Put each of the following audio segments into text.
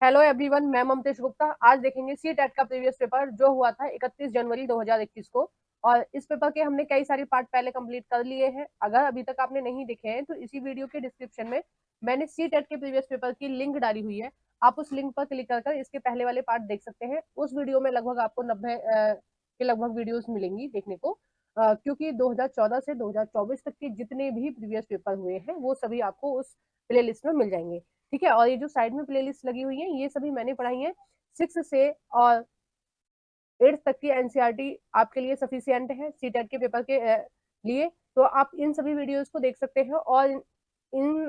Hello everyone, मैं ममतेश गुप्ता। आज देखेंगे सी टेट का प्रीवियस पेपर जो हुआ था 31 जनवरी 2021 को। और इस पेपर के हमने कई सारे पार्ट पहले कंप्लीट कर लिए हैं। अगर अभी तक आपने नहीं देखे हैं तो इसी वीडियो के डिस्क्रिप्शन में मैंने सी टेट के प्रीवियस पेपर की लिंक डाली हुई है। आप उस लिंक पर क्लिक कर इसके पहले वाले पार्ट देख सकते हैं। उस वीडियो में लगभग आपको 90 के लगभग वीडियोस मिलेंगी देखने को। क्योंकि 2014 से 2024 तक के जितने भी प्रीवियस पेपर हुए हैं वो सभी आपको उस प्ले लिस्ट में मिल जाएंगे। ठीक है। और ये जो साइड में प्लेलिस्ट लगी हुई है ये सभी मैंने पढ़ाई है 6 से और 8 तक की एनसीईआरटी आपके लिए सफिशियंट है सी टेट के पेपर के लिए। तो आप इन सभी वीडियोस को देख सकते हैं और इन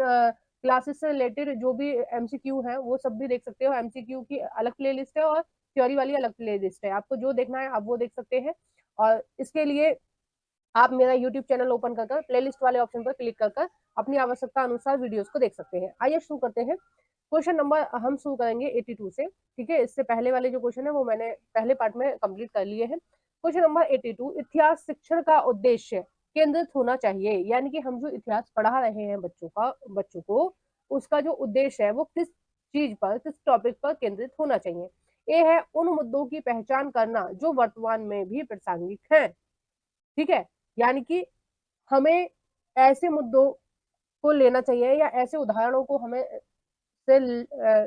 क्लासेस से रिलेटेड जो भी एमसीक्यू है वो सब भी देख सकते हो। एमसीक्यू की अलग प्ले लिस्ट है और थ्योरी वाली अलग प्ले लिस्ट है। आपको जो देखना है आप वो देख सकते हैं। और इसके लिए आप मेरा यूट्यूब चैनल ओपन कर प्लेलिस्ट वाले ऑप्शन पर क्लिक कर अपनी आवश्यकता अनुसार वीडियोस को देख सकते हैं। आइए शुरू करते हैं। क्वेश्चन नंबर हम शुरू करेंगे 82 से। ठीक है, इससे पहले वाले जो क्वेश्चन है वो मैंने पहले पार्ट में कंप्लीट कर लिए हैं। क्वेश्चन नंबर 82, इतिहास शिक्षण का उद्देश्य केंद्रित होना चाहिए। यानी कि हम जो इतिहास पढ़ा रहे हैं बच्चों को उसका जो उद्देश्य है वो किस चीज पर, किस टॉपिक पर केंद्रित होना चाहिए। ए है उन मुद्दों की पहचान करना जो वर्तमान में भी प्रासंगिक हैं। ठीक है, यानी कि हमें ऐसे मुद्दों को लेना चाहिए या ऐसे उदाहरणों को हमें से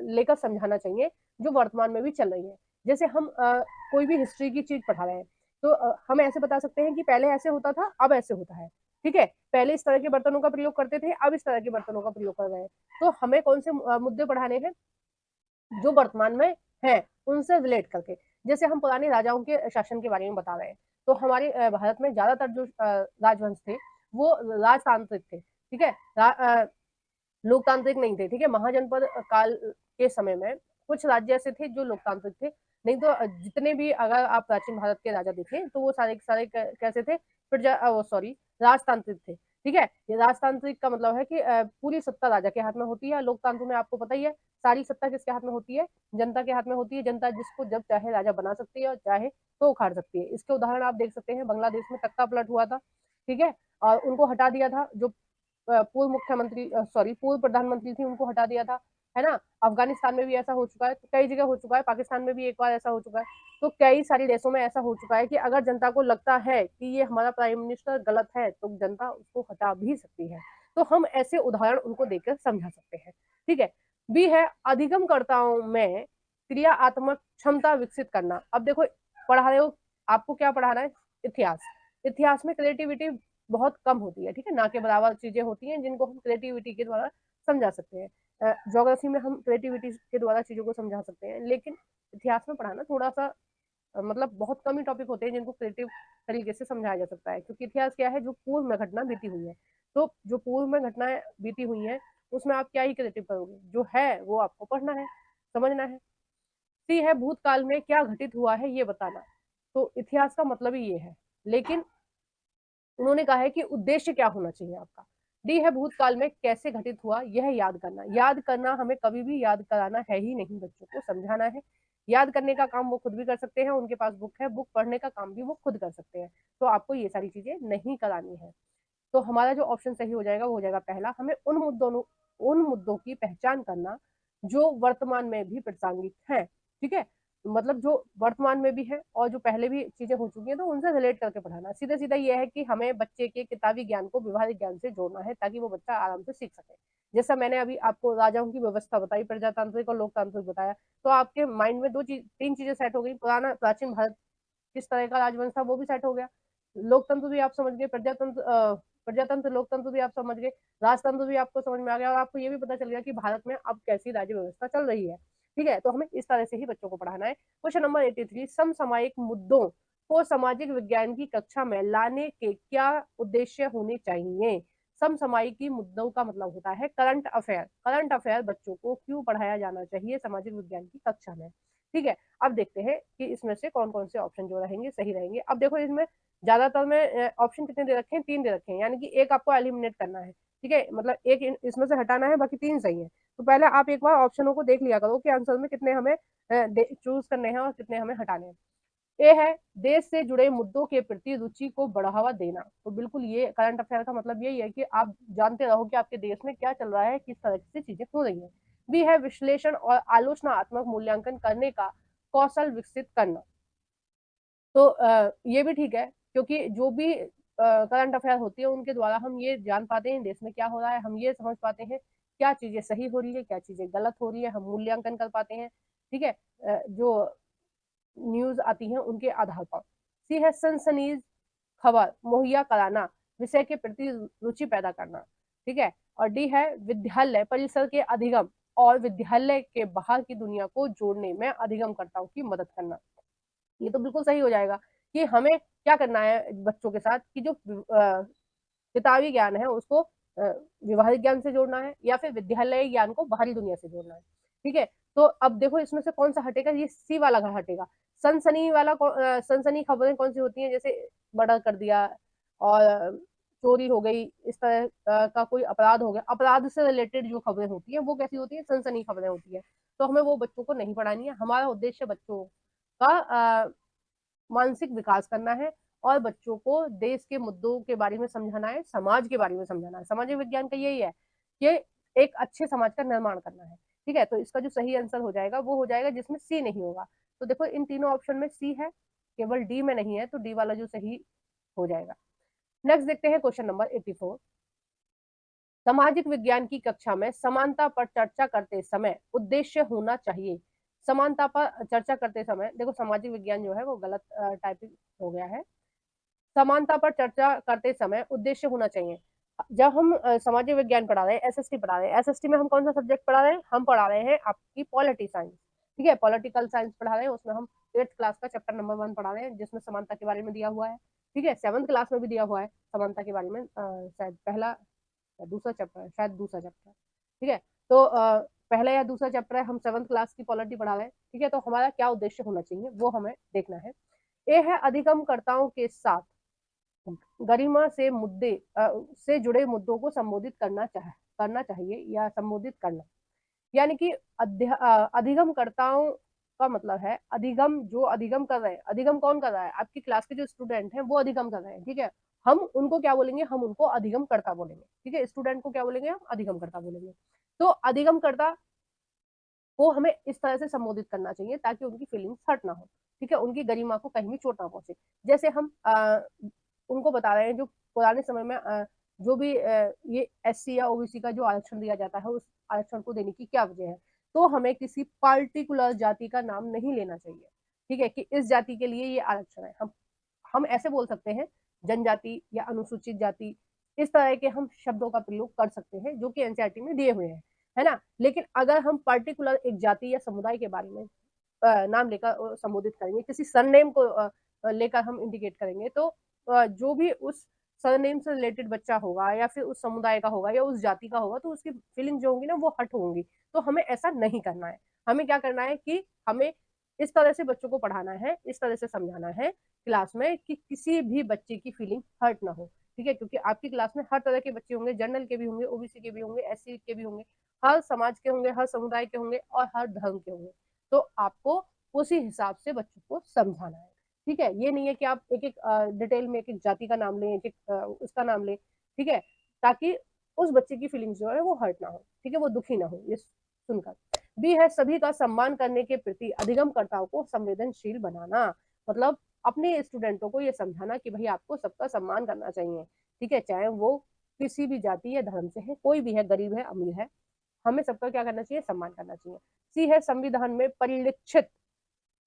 लेकर समझाना चाहिए जो वर्तमान में भी चल रही है। जैसे हम कोई भी हिस्ट्री की चीज पढ़ा रहे हैं तो हम ऐसे बता सकते हैं कि पहले ऐसे होता था, अब ऐसे होता है। ठीक है, पहले इस तरह के बर्तनों का प्रयोग करते थे, अब इस तरह के बर्तनों का प्रयोग कर रहे हैं। तो हमें कौन से मुद्दे पढ़ाने हैं जो वर्तमान में है उनसे रिलेट करके। जैसे हम पुराने राजाओं के शासन के बारे में बता रहे हैं तो हमारे भारत में ज्यादातर जो राजवंश थे वो राजतांत्रिक थे। ठीक है, लोकतांत्रिक नहीं थे। ठीक है, महाजनपद काल के समय में कुछ राज्य ऐसे थे जो लोकतांत्रिक थे। नहीं तो जितने भी अगर आप प्राचीन भारत के राजा देखें तो वो सारे के सारे कैसे थे, प्रजा सॉरी राजतांत्रिक थे। ठीक है, ये राजतांत्रिक का मतलब है कि पूरी सत्ता राजा के हाथ में होती है। लोकतंत्र में आपको पता ही है सारी सत्ता किसके हाथ में होती है, जनता के हाथ में होती है। जनता जिसको जब चाहे राजा बना सकती है और चाहे तो उखाड़ सकती है। इसके उदाहरण आप देख सकते हैं, बांग्लादेश में तख्ता पलट हुआ था। ठीक है, और उनको हटा दिया था। जो पूर्व मुख्यमंत्री पूर्व प्रधानमंत्री थी उनको हटा दिया था, है ना। अफगानिस्तान में भी ऐसा हो चुका है, तो कई जगह हो चुका है। पाकिस्तान में भी एक बार ऐसा हो चुका है। तो कई सारे देशों में ऐसा हो चुका है कि अगर जनता को लगता है कि ये हमारा प्राइम मिनिस्टर गलत है तो जनता उसको हटा भी सकती है। तो हम ऐसे उदाहरण उनको देकर समझा सकते हैं। ठीक है, बी है अधिगमकर्ताओं में क्रियात्मक क्षमता विकसित करना। अब देखो, पढ़ा रहे हो, आपको क्या पढ़ाना है, इतिहास। इतिहास में क्रिएटिविटी बहुत कम होती है। ठीक है, ना के बराबर चीजें होती हैं जिनको हम क्रिएटिविटी के द्वारा समझा सकते हैं। ज्योग्राफी में हम क्रिएटिविटी के द्वारा चीजों को समझा सकते हैं, लेकिन इतिहास में पढ़ाना थोड़ा सा मतलब बहुत कम ही टॉपिक होते हैं जिनको क्रिएटिव तरीके से समझाया जा सकता है। क्योंकि इतिहास क्या है, जो पूर्व में घटना बीती हुई है। तो जो पूर्व में घटनाएं बीती हुई है उसमें आप क्या ही क्रिएटिव करोगे, जो है वो आपको पढ़ना है, समझना है। सी है भूतकाल में क्या घटित हुआ है ये बताना। तो इतिहास का मतलब ही ये है, लेकिन उन्होंने कहा है कि उद्देश्य क्या होना चाहिए आपका। डी है भूतकाल में कैसे घटित हुआ यह याद करना। याद करना हमें कभी भी याद कराना है ही नहीं, बच्चों को समझाना है। याद करने का काम वो खुद भी कर सकते हैं, उनके पास बुक है, बुक पढ़ने का काम भी वो खुद कर सकते हैं। तो आपको ये सारी चीजें नहीं करानी है। तो हमारा जो ऑप्शन सही हो जाएगा वो हो जाएगा पहला, हमें उन मुद्दों की पहचान करना जो वर्तमान में भी प्रासंगिक है। ठीक है, मतलब जो वर्तमान में भी है और जो पहले भी चीजें हो चुकी हैं तो उनसे रिलेट करके पढ़ाना। सीधा सीधा ये है कि हमें बच्चे के किताबी ज्ञान को व्यवहारिक ज्ञान से जोड़ना है ताकि वो बच्चा आराम से सीख सके। जैसा मैंने अभी आपको राजाओं की व्यवस्था बताई, प्रजातांत्रिक और लोकतांत्रिक बताया, तो आपके माइंड में तीन चीजें सेट हो गई। पुराना प्राचीन भारत किस तरह का राजवंश था वो भी सेट हो गया। लोकतंत्र भी आप समझ गए, प्रजातंत्र लोकतंत्र भी आप समझ गए, राजतंत्र भी आपको समझ में आ गया और आपको ये भी पता चल गया कि भारत में अब कैसी राज्य व्यवस्था चल रही है। ठीक है, तो हमें इस तरह से ही बच्चों को पढ़ाना है। क्वेश्चन नंबर 83, समसामयिक मुद्दों को सामाजिक विज्ञान की कक्षा में लाने के क्या उद्देश्य होने चाहिए। समसामयिकी मुद्दों का मतलब होता है करंट अफेयर। करंट अफेयर बच्चों को क्यों पढ़ाया जाना चाहिए सामाजिक विज्ञान की कक्षा में। ठीक है, अब देखते हैं कि इसमें से कौन कौन से ऑप्शन जो रहेंगे सही रहेंगे। अब देखो, इसमें ज्यादातर में ऑप्शन कितने दे रखे हैं, 3 दे रखे हैं, यानी कि एक आपको एलिमिनेट करना है। ठीक है, मतलब एक इसमें से हटाना है, बाकी 3 सही है। तो पहले आप एक बार ऑप्शनों को देख लिया करो कि आंसर में कितने हमें चूज करने हैं और कितने हमें हटाने हैं। ए है देश से जुड़े मुद्दों के प्रति रुचि को बढ़ावा देना। तो बिल्कुल ये करंट अफेयर का मतलब यही है कि आप जानते रहो कि आपके देश में क्या चल रहा है, किस तरह से चीजें हो रही है। बी है विश्लेषण और आलोचनात्मक मूल्यांकन करने का कौशल विकसित करना। तो ये भी ठीक है, क्योंकि जो भी करंट अफेयर होती है उनके द्वारा हम ये जान पाते हैं देश में क्या हो रहा है, हम ये समझ पाते हैं क्या चीजें सही हो रही है, क्या चीजें गलत हो रही है, हम मूल्यांकन कर पाते हैं। ठीक है, जो न्यूज आती है उनके आधार पर। सी है सनसनीज खबर मुहैया कराना, विषय के प्रति रुचि पैदा करना। ठीक है, और डी है विद्यालय परिसर के अधिगम और विद्यालय के बाहर की दुनिया को जोड़ने में अधिगमकर्ताओं की मदद करना। ये तो बिल्कुल सही हो जाएगा कि हमें क्या करना है बच्चों के साथ कि जो किताबी ज्ञान है उसको व्यवहारिक ज्ञान से जोड़ना है या फिर विद्यालय ज्ञान को बाहरी दुनिया से जोड़ना है। ठीक है, तो अब देखो इसमें से कौन सा हटेगा, ये सी वाला हटेगा। सनसनी वाला सनसनी खबरें कौन सी होती हैं, जैसे मर्डर कर दिया और चोरी हो गई, इस तरह का कोई अपराध हो गया, अपराध से रिलेटेड जो खबरें होती हैं वो कैसी होती है, सनसनी खबरें होती है। तो हमें वो बच्चों को नहीं पढ़ानी है, हमारा उद्देश्य बच्चों का मानसिक विकास करना है और बच्चों को देश के मुद्दों के बारे में समझाना है, समाज के बारे में समझाना है। सामाजिक विज्ञान का यही है कि एक अच्छे समाज का निर्माण करना है। ठीक है, तो इसका जो सही आंसर हो जाएगा वो हो जाएगा जिसमें सी नहीं होगा। तो देखो इन तीनों ऑप्शन में सी है, केवल डी में नहीं है, तो डी वाला जो सही हो जाएगा। नेक्स्ट देखते हैं क्वेश्चन नंबर 84। सामाजिक विज्ञान की कक्षा में समानता पर चर्चा करते समय उद्देश्य होना चाहिए। समानता पर चर्चा करते समय, देखो सामाजिक विज्ञान जो है वो गलत टाइपिंग हो गया है। समानता पर चर्चा करते समय उद्देश्य होना चाहिए। जब हम सामाजिक विज्ञान पढ़ा रहे हैं, एसएसटी पढ़ा रहे हैं, एसएसटी में हम कौन सा सब्जेक्ट पढ़ा रहे हैं, हम पढ़ा रहे हैं आपकी पॉलिटी साइंस। ठीक है, पॉलिटिकल साइंस पढ़ा रहे हैं, उसमें हम 8th क्लास का चैप्टर नंबर 1 पढ़ा रहे हैं जिसमें समानता के बारे में दिया हुआ है। ठीक है, 7th क्लास में भी दिया हुआ है समानता के बारे में, शायद पहला या दूसरा चैप्टर है, शायद दूसरा चैप्टर। ठीक है, तो पहला या दूसरा चैप्टर है, हम 7th क्लास की पॉलिटी पढ़ा रहे हैं। ठीक है, तो हमारा क्या उद्देश्य होना चाहिए वो हमें देखना है। ए है अधिगमकर्ताओं के साथ गरिमा से से जुड़े मुद्दों को संबोधित करना चाहिए या संबोधित करना। यानी कि अधिगमकर्ताओं का मतलब है अधिगम, जो अधिगम कर रहे हैं, अधिगम कौन कर रहा है, आपकी क्लास के जो स्टूडेंट हैं वो अधिगम कर रहे हैं। ठीक है, हम उनको क्या बोलेंगे, हम उनको अधिगमकर्ता बोलेंगे। ठीक है, स्टूडेंट को क्या बोलेंगे, हम अधिगमकर्ता बोलेंगे। तो अधिगमकर्ता को हमें इस तरह से संबोधित करना चाहिए ताकि उनकी फीलिंग्स हर्ट ना हो। ठीक है, उनकी गरिमा को कहीं भी चोट ना पहुंचे। जैसे हम उनको बता रहे हैं जो पुराने समय में जो भी ये एससी या ओबीसी का जो आरक्षण दिया जाता है, उस आरक्षण को देने की क्या वजह है, तो हमें किसी पार्टिकुलर जाति का नाम नहीं लेना चाहिए। ठीक है, कि इस जाति के लिए ये आरक्षण है। हम ऐसे बोल सकते हैं जनजाति या अनुसूचित जाति, इस तरह के हम शब्दों का प्रयोग कर सकते हैं जो कि एनसीईआरटी में दिए हुए हैं, है ना। लेकिन अगर हम पर्टिकुलर एक जाति या समुदाय के बारे में नाम लेकर संबोधित करेंगे, किसी सरनेम को लेकर हम इंडिकेट करेंगे, तो जो भी उस सरनेम से रिलेटेड बच्चा होगा या फिर उस समुदाय का होगा या उस जाति का होगा, तो उसकी फीलिंग जो होंगी ना वो हर्ट होंगी। तो हमें ऐसा नहीं करना है। हमें क्या करना है कि हमें इस तरह से बच्चों को पढ़ाना है, इस तरह से समझाना है क्लास में कि किसी भी बच्चे की फीलिंग हर्ट ना हो। ठीक है, क्योंकि आपकी क्लास में हर तरह के बच्चे होंगे, जनरल के भी होंगे, ओबीसी के भी होंगे, एससी के भी होंगे, हर समाज के होंगे, हर समुदाय के होंगे और हर धर्म के होंगे। तो आपको उसी हिसाब से बच्चों को समझाना है। ठीक है, ये नहीं है कि आप एक एक डिटेल में एक एक जाति का नाम लें, एक एक उसका नाम लें। ठीक है, ताकि उस बच्चे की फीलिंग्स जो है वो हर्ट ना हो। ठीक है, वो दुखी ना हो ये सुनकर। बी है सभी का सम्मान करने के प्रति अधिगमकर्ताओं को संवेदनशील बनाना। मतलब अपने स्टूडेंटों को ये समझाना कि भाई आपको सबका सम्मान करना चाहिए। ठीक है, चाहे वो किसी भी जाति या धर्म से है, कोई भी है, गरीब है, अमीर है, हमें सबका क्या करना चाहिए, सम्मान करना चाहिए। सी है संविधान में परिलक्षित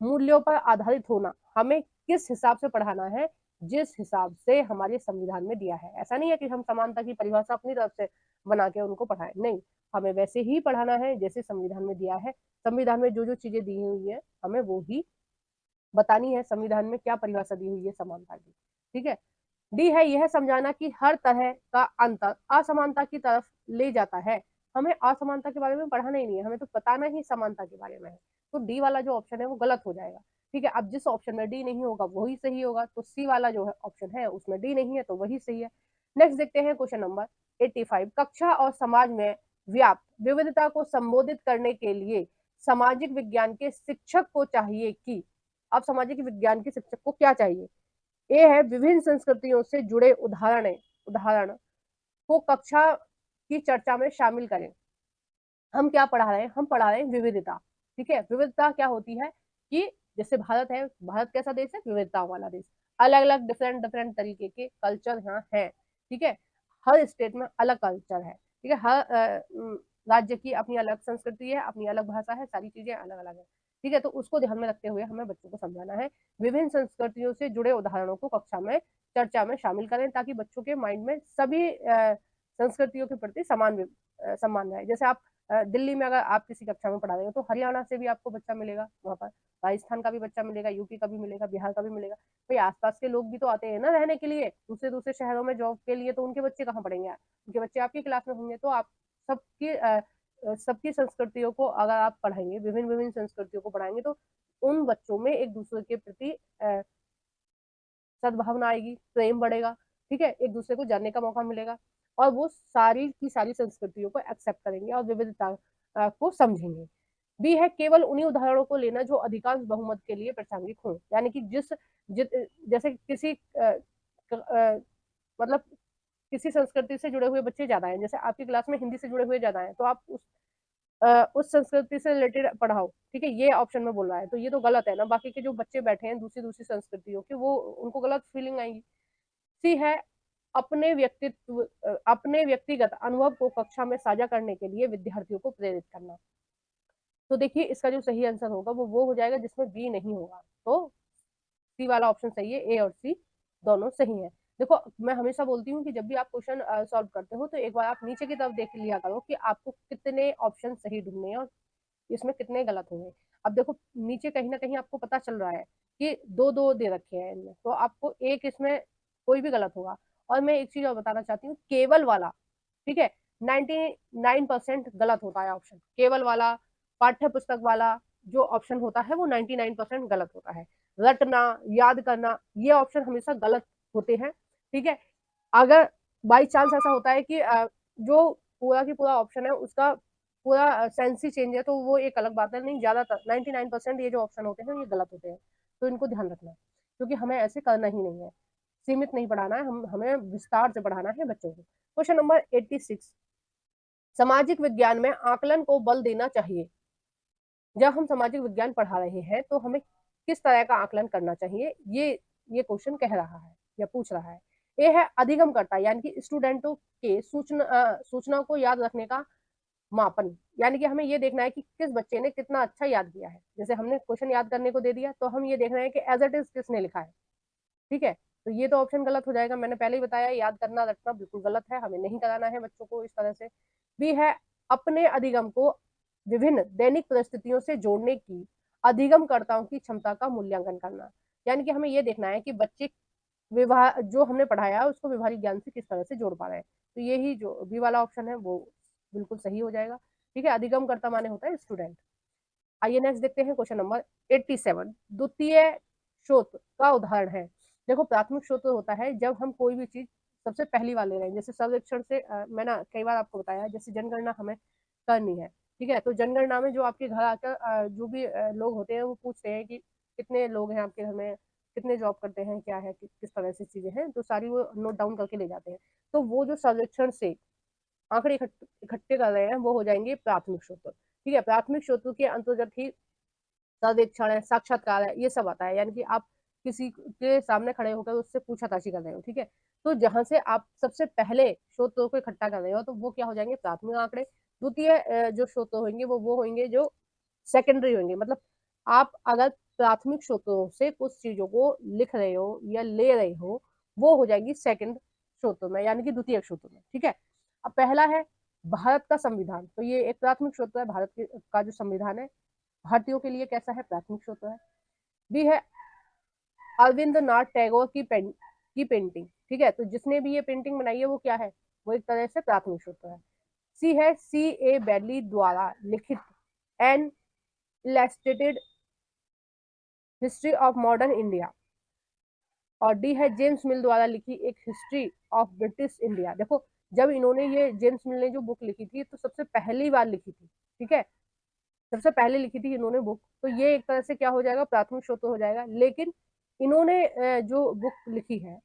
मूल्यों पर आधारित होना। हमें किस हिसाब से पढ़ाना है, जिस हिसाब से हमारे संविधान में दिया है। ऐसा नहीं है कि हम समानता की परिभाषा अपनी तरफ से बना के उनको पढ़ाएं, नहीं, हमें वैसे ही पढ़ाना है जैसे संविधान में दिया है। संविधान में जो जो चीजें दी हुई है हमें वो ही बतानी है, संविधान में क्या परिभाषा दी हुई है समानता की। ठीक है, डी है यह समझाना कि हर तरह का अंतर असमानता की तरफ ले जाता है। हमें असमानता के बारे में पढ़ाना ही नहीं है, हमें तो बताना ही समानता के बारे में है। तो डी वाला जो ऑप्शन है वो गलत हो जाएगा। ठीक है, अब जिस ऑप्शन में डी नहीं होगा वही सही होगा, तो सी वाला जो है ऑप्शन है उसमें डी नहीं है तो वही सही है। नेक्स्ट देखते हैं क्वेश्चन नंबर 85। कक्षा और समाज में व्याप्त विविधता को संबोधित करने के लिए सामाजिक विज्ञान के शिक्षक को चाहिए कि, अब सामाजिक विज्ञान के शिक्षक को क्या चाहिए। ए है विभिन्न संस्कृतियों से जुड़े उदाहरण को कक्षा की चर्चा में शामिल करें। हम क्या पढ़ा रहे हैं, हम पढ़ा रहे हैं विविधता। ठीक है, विविधता क्या होती है कि जैसे भारत है, भारत कैसा देश है, विविधताओं वाला देश, अलग अलग डिफरेंट डिफरेंट तरीके के कल्चर यहाँ है। ठीक है, हर स्टेट में अलग कल्चर है। ठीक है, हर राज्य की अपनी अलग संस्कृति है, अपनी अलग भाषा है, सारी चीजें अलग अलग है। ठीक है, तो उसको ध्यान में रखते हुए हमें बच्चों को समझाना है। विभिन्न संस्कृतियों से जुड़े उदाहरणों को कक्षा में चर्चा में शामिल करें, ताकि बच्चों के माइंड में सभी संस्कृतियों के प्रति समान सम्मान रहे। जैसे आप दिल्ली में अगर आप किसी कक्षा में पढ़ा रहे हो, तो हरियाणा से भी आपको बच्चा मिलेगा वहां पर, राजस्थान का भी बच्चा मिलेगा, यूपी का भी मिलेगा, बिहार का भी मिलेगा। भाई आसपास के लोग भी तो आते हैं ना रहने के लिए, दूसरे दूसरे शहरों में जॉब के लिए, तो उनके बच्चे कहाँ पढ़ेंगे, उनके बच्चे आपकी क्लास में होंगे। तो आप सबकी सबकी संस्कृतियों को अगर आप पढ़ाएंगे, विभिन्न विभिन्न संस्कृतियों को पढ़ाएंगे, तो उन बच्चों में एक दूसरे के प्रति सद्भावना आएगी, प्रेम बढ़ेगा। ठीक है, एक दूसरे को जानने का मौका मिलेगा, और वो सारी की सारी संस्कृतियों को एक्सेप्ट करेंगे और विविधता को समझेंगे। बी है, केवल उन्हीं उदाहरणों को लेना जो अधिकांश बहुमत के लिए प्रासंगिक हो। यानी कि जैसे किसी मतलब किसी संस्कृति से जुड़े हुए बच्चे ज्यादा हैं, जैसे आपकी क्लास में हिंदी से जुड़े हुए ज्यादा हैं, तो आप उस संस्कृति से रिलेटेड पढ़ाओ। ठीक है, ये ऑप्शन में बोल रहा है, तो ये तो गलत है ना, बाकी के जो बच्चे बैठे हैं दूसरी दूसरी संस्कृतियों के, वो उनको गलत फीलिंग आएगी। सी है, अपने व्यक्तिगत अनुभव को कक्षा में साझा करने के लिए विद्यार्थियों को प्रेरित करना। तो देखिए, इसका जो सही आंसर होगा वो हो जाएगा जिसमें बी नहीं होगा, तो सी वाला ऑप्शन सही है, ए और सी दोनों सही है। देखो, मैं हमेशा बोलती हूँ कि जब भी आप क्वेश्चन सॉल्व करते हो, तो एक बार आप नीचे की तरफ देख लिया करो कि आपको कितने ऑप्शन सही ढूंढने हैं और इसमें कितने गलत होंगे। अब देखो, नीचे कहीं ना कहीं आपको पता चल रहा है कि दो दो दे रखे हैं इनमें, तो आपको एक इसमें कोई भी गलत होगा। और मैं एक चीज और बताना चाहती हूँ, केवल वाला, ठीक है, 99% गलत होता है ऑप्शन, केवल वाला, पाठ्य पुस्तक वाला जो ऑप्शन होता है वो 99% गलत होता है। रटना, याद करना, ये ऑप्शन हमेशा गलत होते हैं। ठीक है, अगर बाई चांस ऐसा होता है कि जो पूरा की पूरा ऑप्शन है उसका पूरा सेंस ही चेंज है, तो वो एक अलग बात है। नहीं, ज्यादातर 99% ये जो ऑप्शन होते हैं ये गलत होते हैं, तो इनको ध्यान रखना, क्योंकि हमें ऐसे करना ही नहीं है। सीमित नहीं पढ़ाना है, हमें विस्तार से पढ़ाना है बच्चों को। क्वेश्चन नंबर 86, सामाजिक विज्ञान में आकलन को बल देना चाहिए। जब हम सामाजिक विज्ञान पढ़ा रहे हैं तो हमें किस तरह का आकलन करना चाहिए, ये क्वेश्चन कह रहा है या पूछ रहा है। ये है अधिगमकर्ता, यानी कि स्टूडेंटों के सूचना को याद रखने का मापन। यानी कि हमें ये देखना है कि किस बच्चे ने कितना अच्छा याद किया है। जैसे हमने क्वेश्चन याद करने को दे दिया, तो हम ये देख रहे हैं कि एज इट इज किसने लिखा है। ठीक है, तो ये तो ऑप्शन गलत हो जाएगा। मैंने पहले ही बताया, याद करना रटना बिल्कुल गलत है, हमें नहीं कराना है बच्चों को इस तरह से। भी है, अपने अधिगम को विभिन्न दैनिक परिस्थितियों से जोड़ने की अधिगमकर्ताओं की क्षमता का मूल्यांकन करना। यानी कि हमें ये देखना है कि बच्चे व्यवहार जो हमने पढ़ाया है उसको व्यवहारिक ज्ञान से किस तरह से जोड़ पा रहे हैं। तो यही जो बी वाला ऑप्शन है वो बिल्कुल सही हो जाएगा। ठीक है, अधिगमकर्ता माने होता है स्टूडेंट। आइए नेक्स्ट देखते हैं, क्वेश्चन नंबर 87, द्वितीय स्रोत का उदाहरण है। देखो, प्राथमिक स्रोत होता है जब हम कोई भी चीज सबसे पहली बार ले रहे हैं। जैसे सर्वेक्षण से मैं ना कई बार आपको बताया, जैसे जनगणना हमें करनी है। ठीक है, तो जनगणना में जो आपके घर आकर जो भी लोग होते हैं वो पूछते हैं कि कितने लोग हैं आपके घर में, कितने जॉब करते हैं, क्या है, किस तरह से चीजें हैं, तो सारी वो नोट डाउन करके ले जाते हैं। तो वो जो सर्वेक्षण से आंकड़े इकट्ठे कर रहे हैं वो हो जाएंगे प्राथमिक स्रोत। ठीक है, प्राथमिक स्रोतों के अंतर्गत ही सर्वेक्षण है, साक्षात्कार है, ये सब आता है। यानी कि आप किसी के सामने खड़े होकर उससे पूछताछ कर रहे हो। ठीक है, तो जहां से आप सबसे पहले स्रोतों को इकट्ठा कर रहे हो, तो वो क्या हो जाएंगे, प्राथमिक आंकड़े। द्वितीय जो स्रोत होंगे वो होंगे जो सेकेंडरी होंगे। मतलब आप अगर प्राथमिक स्रोतों से कुछ चीजों को लिख रहे हो या ले रहे हो, वो हो जाएगी सेकंड स्रोतों में, यानी कि द्वितीय स्रोतों में। ठीक है, अब पहला है भारत का संविधान, तो ये एक प्राथमिक स्रोत है। भारत का जो संविधान है भारतीयों के लिए कैसा है, प्राथमिक स्रोत है। भी है अरविंद नाथ टैगोर की पेंटिंग। ठीक है, तो जिसने भी ये पेंटिंग बनाई है वो क्या है, वो एक तरह से प्राथमिक स्रोत है। सी है C.A. बैडली द्वारा लिखित an illustrated history of modern India. और डी है जेम्स मिल द्वारा लिखी एक हिस्ट्री ऑफ ब्रिटिश इंडिया। देखो, जब इन्होंने ये जेम्स मिल ने जो बुक लिखी थी, तो सबसे पहली बार लिखी थी। ठीक है, सबसे पहले लिखी थी इन्होंने बुक, तो ये एक तरह से क्या हो जाएगा, प्राथमिक स्रोत हो जाएगा। लेकिन इन्होंने जो बुक लिखी है,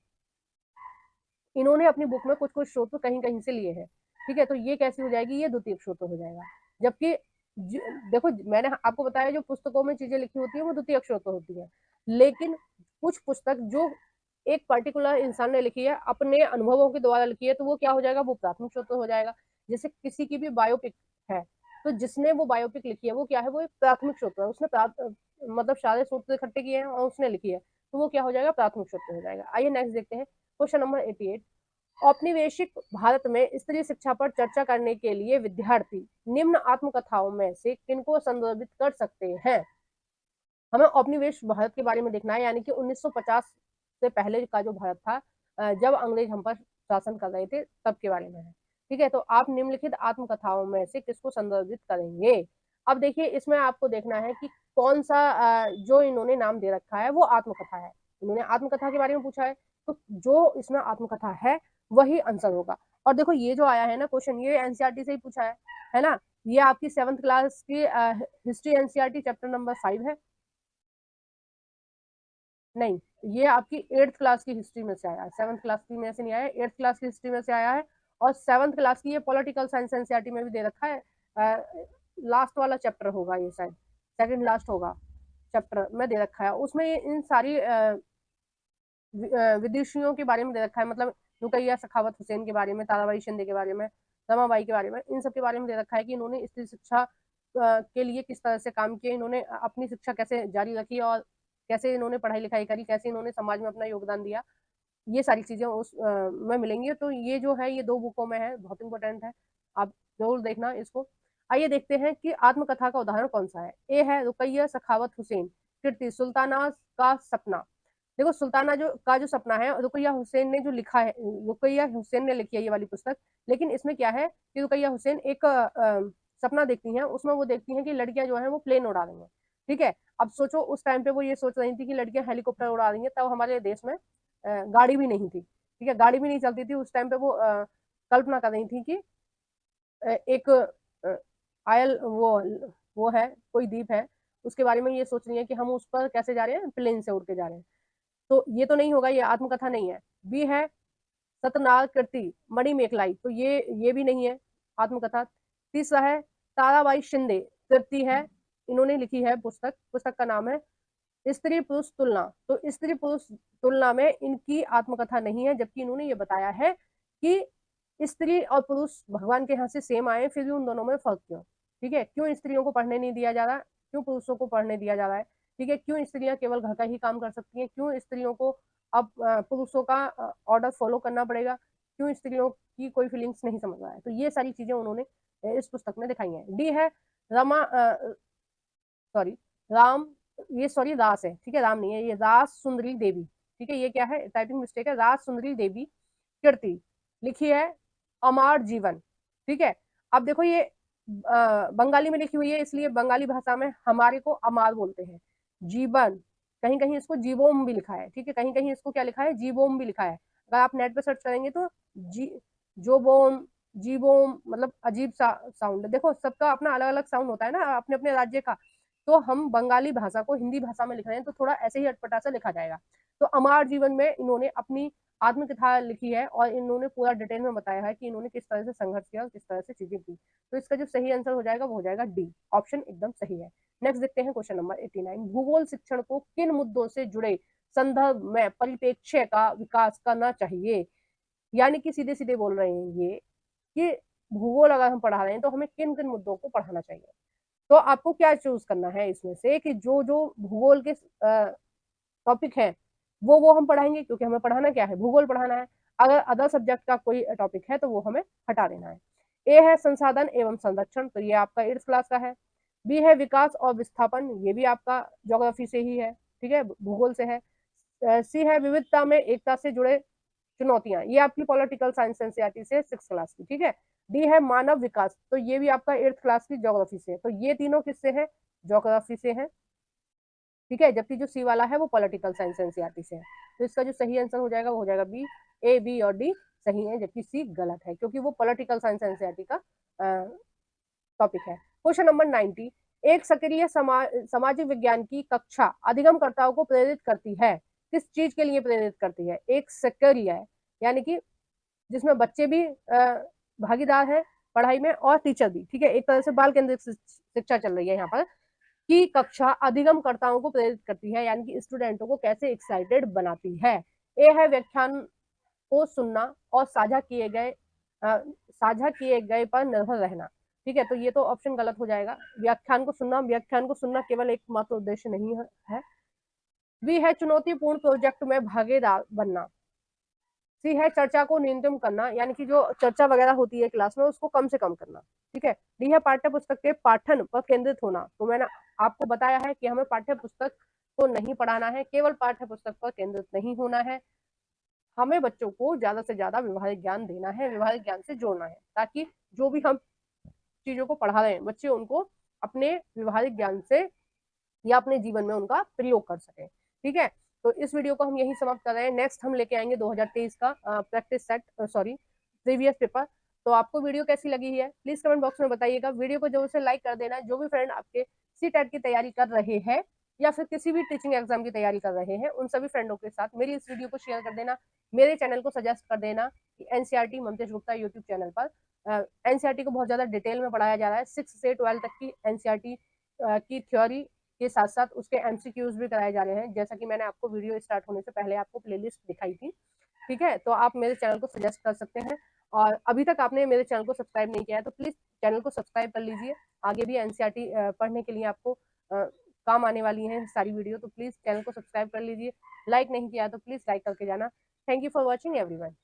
इन्होंने अपनी बुक में कुछ कुछ स्रोत कहीं कहीं से लिए हैं। ठीक है, तो ये कैसे हो जाएगी, ये द्वितीय स्रोत हो जाएगा। जबकि देखो मैंने आपको बताया जो पुस्तकों में चीजें लिखी होती है वो द्वितीय स्रोत होती है, लेकिन कुछ पुस्तक जो एक पर्टिकुलर इंसान ने लिखी है, अपने अनुभवों के द्वारा लिखी है, तो वो क्या हो जाएगा, वो प्राथमिक स्रोत हो जाएगा। जैसे किसी की भी बायोपिक है, तो जिसने वो बायोपिक लिखी है वो क्या है, वो एक प्राथमिक स्रोत है, उसने मतलब सारे स्रोत इकट्ठे किए हैं और उसने लिखी है, तो वो क्या हो जाएगा, प्राथमिक स्रोत हो जाएगा। आइए नेक्स्ट देखते हैं क्वेश्चन नंबर 88। औपनिवेशिक भारत में स्त्री शिक्षा पर चर्चा करने के लिए विद्यार्थी निम्न आत्मकथाओं में से किनको संदर्भित कर सकते हैं। हमें औपनिवेश भारत के बारे में देखना है, यानी कि 1950 से पहले का जो भारत था, जब अंग्रेज हम पर शासन कर रहे थे, तब के बारे में है। ठीक है, तो आप निम्नलिखित आत्मकथाओं में से किसको संदर्भित करेंगे। अब देखिए इसमें आपको देखना है कि कौन सा जो इन्होंने नाम दे रखा है वो आत्मकथा है। इन्होंने आत्मकथा के बारे में पूछा है, तो जो इसमें आत्मकथा है वही आंसर होगा। और देखो ये जो आया है ना क्वेश्चन, ये एनसीईआरटी से ही पूछा है ना। ये आपकी 7th क्लास की हिस्ट्री एनसीईआरटी चैप्टर नंबर 5 है। नहीं, ये आपकी 8th क्लास की हिस्ट्री में से आया है, 7th क्लास की में से नहीं आया, 8th क्लास की हिस्ट्री में से आया है। और 7th क्लास की ये पॉलिटिकल साइंस एनसीईआरटी में भी दे रखा है। लास्ट वाला चैप्टर होगा ये, शायद सेकंड लास्ट होगा चैप्टर में दे रखा है। उसमें इन सारी विदेशियों के बारे में दे रखा है, मतलब रुकैया सखावत हुसैन के बारे में, ताराबाई शिंदे के बारे में, रमाबाई के बारे में, इन सब के बारे में दे रखा है कि इन्होंने स्त्री शिक्षा के लिए किस तरह से काम किया, इन्होंने अपनी शिक्षा कैसे जारी रखी और कैसे इन्होंने पढ़ाई लिखाई करी, कैसे इन्होंने समाज में अपना योगदान दिया। ये सारी चीजें उस में मिलेंगी। तो ये जो है ये 2 बुकों में है, बहुत इंपॉर्टेंट है, आप जरूर देखना इसको। आइए देखते हैं कि आत्मकथा का उदाहरण कौन सा है। ए है रुकैया सखावत हुसैन कृति सुल्ताना का सपना। देखो सुल्ताना जो सपना है, रुकैया हुसैन ने जो लिखा है, रुकैया हुसैन ने लिखी है ये वाली पुस्तक। लेकिन इसमें क्या है कि रुकैया हुसैन एक सपना देखती हैं, उसमें वो देखती हैं कि लड़कियां जो है वो प्लेन उड़ा रही हैं। ठीक है, अब सोचो उस टाइम पे वो ये सोच रही थी कि लड़कियां हेलीकॉप्टर उड़ा रही हैं, तब हमारे देश में गाड़ी भी नहीं थी। ठीक है, गाड़ी भी नहीं चलती थी उस टाइम पे। वो कल्पना कर रही थी कि एक आयल वो है, कोई द्वीप है, उसके बारे में ये सोच रही है कि हम उस पर कैसे जा रहे हैं, प्लेन से उड़ के जा रहे हैं। तो ये तो नहीं होगा, ये आत्मकथा नहीं है। बी है सतनार कृति मणि मेखलाई, तो ये भी नहीं है आत्मकथा। तीसरा है ताराबाई शिंदे कृति है, इन्होंने लिखी है पुस्तक, पुस्तक का नाम है स्त्री पुरुष तुलना। तो स्त्री पुरुष तुलना में इनकी आत्मकथा नहीं है, जबकि इन्होंने ये बताया है कि स्त्री और पुरुष भगवान के यहाँ से सेम आए, फिर भी उन दोनों में फर्क क्यों। ठीक है, क्यों स्त्रियों को पढ़ने नहीं दिया जा रहा, क्यों पुरुषों को पढ़ने दिया जा रहा है। ठीक है, क्यों स्त्रियां केवल घर का ही काम कर सकती हैं, क्यों स्त्रियों को अब पुरुषों का ऑर्डर फॉलो करना पड़ेगा, क्यों स्त्रियों की कोई फीलिंग्स नहीं समझ रहा है। तो ये सारी चीजें उन्होंने इस पुस्तक में दिखाई है। डी है रमा सॉरी राम, ये सॉरी रास है, ठीक है, राम नहीं है, ये रास सुंदरी देवी। ठीक है, ये क्या है, टाइपिंग मिस्टेक है, रास सुंदरी देवी कीर्ति लिखी है अमार जीवन। ठीक है, अब देखो ये बंगाली में लिखी हुई है, इसलिए बंगाली भाषा में हमारे को अमार बोलते हैं। जीवन, कहीं कहीं इसको जीवोम भी लिखा है। ठीक है, कहीं कहीं इसको क्या लिखा है, जीवोम भी लिखा है। अगर आप नेट पे सर्च करेंगे तो जी जोबोम, जीवोम, मतलब अजीब सा साउंड है। देखो सबका अपना अलग अलग साउंड होता है ना, अपने अपने राज्य का। तो हम बंगाली भाषा को हिंदी भाषा में लिख रहे हैं, तो थोड़ा ऐसे ही अटपटा सा लिखा जाएगा। तो अमार जीवन में इन्होंने अपनी आत्मकथा लिखी है और इन्होंने पूरा डिटेल में बताया है कि इन्होंने किस तरह से संघर्ष किया और किस तरह से चीजें की। तो इसका जो सही आंसर हो जाएगा वो हो जाएगा डी, ऑप्शन एकदम सही है। नेक्स्ट देखते हैं क्वेश्चन नंबर 89। भूगोल शिक्षण को किन मुद्दों से जुड़े संदर्भ में परिप्रेक्ष्य का विकास करना चाहिए। यानी कि सीधे सीधे बोल रहे हैं ये कि भूगोल अगर हम पढ़ा रहे हैं तो हमें किन किन मुद्दों को पढ़ाना चाहिए। तो आपको क्या चूज करना है इसमें से कि जो जो भूगोल के टॉपिक है वो हम पढ़ाएंगे, क्योंकि हमें पढ़ाना क्या है, भूगोल पढ़ाना है। अगर अदर सब्जेक्ट का कोई टॉपिक है तो वो हमें हटा देना है। ए है संसाधन एवं संरक्षण, तो ये आपका 8th क्लास का है। बी है विकास और विस्थापन, ये भी आपका ज्योग्राफी से ही है, ठीक है, भूगोल से है। सी है विविधता में एकता से जुड़े चुनौतियां, ये आपकी पॉलिटिकल साइंस एनसीईआरटी से 6th क्लास की। ठीक है, डी है मानव विकास, तो ये भी आपका 8th क्लास की ज्योग्राफी से है। तो ये तीनों किससे है, ज्योग्राफी से है। ठीक है, जबकि जो सी वाला है वो पॉलिटिकल साइंस एनसीईआरटी से है। तो इसका जो सही आंसर हो जाएगा वो हो जाएगा बी। ए बी और डी सही है, जबकि सी गलत है, क्योंकि वो पॉलिटिकल साइंस एनसीईआरटी का टॉपिक है। Question number 90। एक सक्रिय सामाजिक विज्ञान की कक्षा अधिगमकर्ताओं को प्रेरित करती है, किस चीज के लिए प्रेरित करती है। एक सक्रिय है, यानी कि जिसमें बच्चे भी भागीदार हैं पढ़ाई में और टीचर भी, ठीक है। एक तरह से बाल केंद्रित शिक्षा चल रही है यहाँ पर, कि कक्षा अधिगमकर्ताओं को प्रेरित करती है, यानी कि स्टूडेंटों को कैसे एक्साइटेड बनाती है। ए है व्याख्यान को सुनना और साझा किए गए पर निर्भर रहना, ठीक है। तो ये तो ऑप्शन गलत हो जाएगा। व्याख्यान को सुनना केवल एकमात्र उद्देश्य नहीं है। बी है चुनौतीपूर्ण प्रोजेक्ट में भागीदार बनना। सी है चर्चा को न्यूनतम करना, यानी कि जो चर्चा वगैरह होती है क्लास में उसको कम से कम करना, ठीक है। डी है पाठ्य पुस्तक के पाठन पर केंद्रित होना। तो मैंने आपको बताया है कि हमें पाठ्य पुस्तक को नहीं पढ़ाना है, केवल पाठ्य पुस्तक पर केंद्रित नहीं होना है, हमें बच्चों को ज्यादा से ज्यादा व्यवहारिक ज्ञान देना है, व्यवहारिक ज्ञान से जोड़ना है, ताकि जो भी हम चीजों को पढ़ा रहे हैं बच्चे उनको अपने व्यवहारिक ज्ञान से या अपने जीवन में उनका प्रयोग कर सकें, ठीक है। तो इस वीडियो को हम यही समाप्त कर रहे हैं। नेक्स्ट हम लेके आएंगे 2023 का प्रैक्टिस सेट प्रीवियस पेपर। तो आपको वीडियो कैसी लगी है प्लीज कमेंट बॉक्स में बताइएगा। वीडियो को जरूर से लाइक कर देना। जो भी फ्रेंड आपके CTET की तैयारी कर रहे हैं या फिर किसी भी टीचिंग एग्जाम की तैयारी कर रहे हैं, उन सभी फ्रेंडों के साथ मेरी इस वीडियो को शेयर कर देना। मेरे चैनल को सजेस्ट कर देना कि NCERT Mamtesh Gupta YouTube channel पर NCERT को बहुत ज्यादा डिटेल में पढ़ाया जा रहा है। 6 से 12 तक की NCERT की थ्योरी के साथ साथ उसके MCQs भी कराए जा रहे हैं, जैसा कि मैंने आपको वीडियो स्टार्ट होने से पहले आपको प्लेलिस्ट दिखाई थी, ठीक है। तो आप मेरे चैनल को सजेस्ट कर सकते हैं, और अभी तक आपने मेरे चैनल को सब्सक्राइब नहीं किया है तो प्लीज चैनल को सब्सक्राइब कर लीजिए। आगे भी NCERT पढ़ने के लिए आपको काम आने वाली है सारी वीडियो, तो प्लीज चैनल को सब्सक्राइब कर लीजिए। लाइक नहीं किया तो प्लीज लाइक करके जाना। Thank you for watching everyone.